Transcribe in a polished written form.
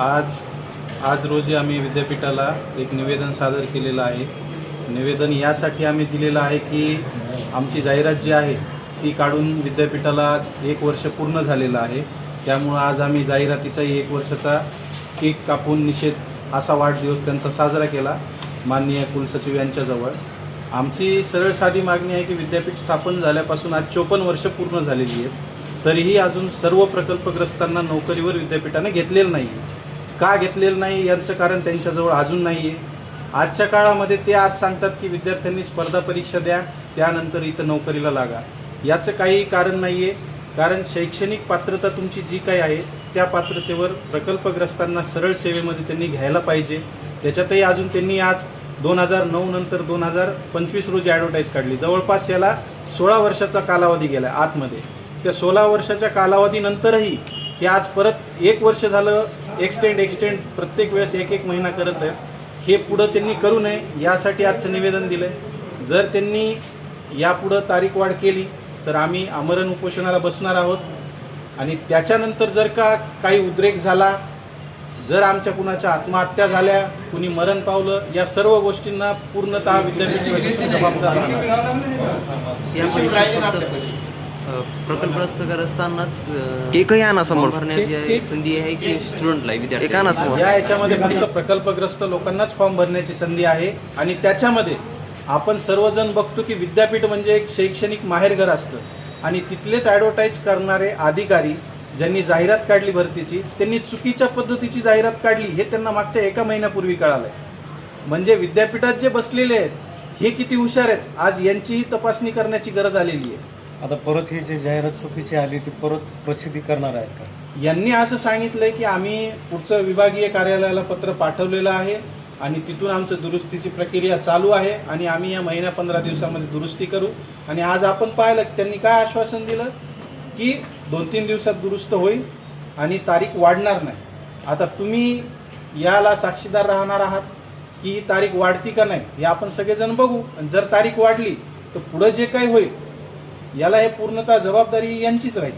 आज रोजी आम्ही विद्यापीठाला एक निवेदन सादर केलेलं आहे। निवेदन यासाठी आम्ही दिलेलं आहे की आमची जाहिरात जी आहे ती काढून विद्यापीठाला आज 1 वर्ष पूर्ण झालेलं आहे। त्यामुळे आज आम्ही जाहिरातीचा 1 वर्षाचा केक कापून निषेध असा वाढदिवस त्यांचा साजरा केला माननीय कुलसचिव यांच्याजवळ। आमची सरळ साधी मागणी आहे की विद्यापीठ स्थापन झाल्यापासून आज 54 वर्ष पूर्ण झालेली आहेत, तरीही अजून सर्व प्रकल्पग्रस्तांना नोकरीवर विद्यापीठाने घेतलेलं नाही। का घेतलेलं नाही याचं कारण त्यांच्याजवळ अजून नाही आहे। आजच्या काळामध्ये ते आज सांगतात की विद्यार्थ्यांनी स्पर्धा परीक्षा द्या, त्यानंतर इथं नोकरीला लागा। याचं काही कारण नाही आहे, कारण शैक्षणिक पात्रता तुमची जी काही आहे त्या पात्रतेवर प्रकल्पग्रस्तांना सरळ सेवेमध्ये त्यांनी घ्यायला पाहिजे। त्याच्यातही अजून त्यांनी आज 2009 नंतर 2025 रोजी ॲडव्हर्टाईज काढली। जवळपास याला 16 वर्षाचा कालावधी गेला आतमध्ये। त्या 16 वर्षाच्या कालावधीनंतरही हे आज परत 1 वर्ष झालं एक्सटेंड प्रत्येक वेळेस 1 महिना करत आहेत। हे पुढं त्यांनी करू नये यासाठी आजचं निवेदन दिलं आहे। जर त्यांनी यापुढं तारीख वाढ केली तर आम्ही आमरण उपोषणाला बसणार आहोत आणि त्याच्यानंतर जर का काही उद्रेक झाला, जर आमच्या कुणाच्या आत्महत्या झाल्या, कुणी मरण पावलं, या सर्व गोष्टींना पूर्णतः विद्यापीठ जबाबदार प्रकल्पग्रस्तांनाच एकही अनासमोर भरण्याची संधी आहे की स्टुडंटला विद्यार्थी याच्यामध्ये फक्त प्रकल्पग्रस्त लोकांनाच फॉर्म भरण्याची संधी आहे। आणि त्याच्यामध्ये आपण सर्वजण बघतो की विद्यापीठ म्हणजे एक शैक्षणिक माहेरघर असतं आणि तिथलेच ॲडव्हर्टाईज करणारे अधिकारी ज्यांनी जाहिरात काढली भरतीची, त्यांनी चुकीच्या पद्धतीची जाहिरात काढली हे त्यांना मागच्या 1 महिन्यापूर्वी कळालं आहे। म्हणजे विद्यापीठात जे बसलेले आहेत हे किती हुशार आहेत, आज यांचीही तपासणी करण्याची गरज आलेली आहे। आता परत ही जी जाहिरात चुकीची आली ती परत प्रसिद्धी करणार आहेत का? यांनी असं सांगितलंय की आम्ही पुढचं विभागीय कार्यालयाला पत्र पाठवलेलं आहे आणि तिथून आमचं दुरुस्तीची प्रक्रिया चालू आहे आणि आम्ही या महिन्या 15 दिवसामध्ये दुरुस्ती करू। आणि आज आपण पाहिलं त्यांनी काय आश्वासन दिलं की 2-3 दिवसात दुरुस्त होईल आणि तारीख वाढणार नाही। आता तुम्ही याला साक्षीदार राहणार आहात की ही तारीख वाढती का नाही हे आपण सगळेजण बघू। आणि जर तारीख वाढली तर पुढं जे काही होईल याला हे पूर्णतः जबाबदारी यांचीच राहील।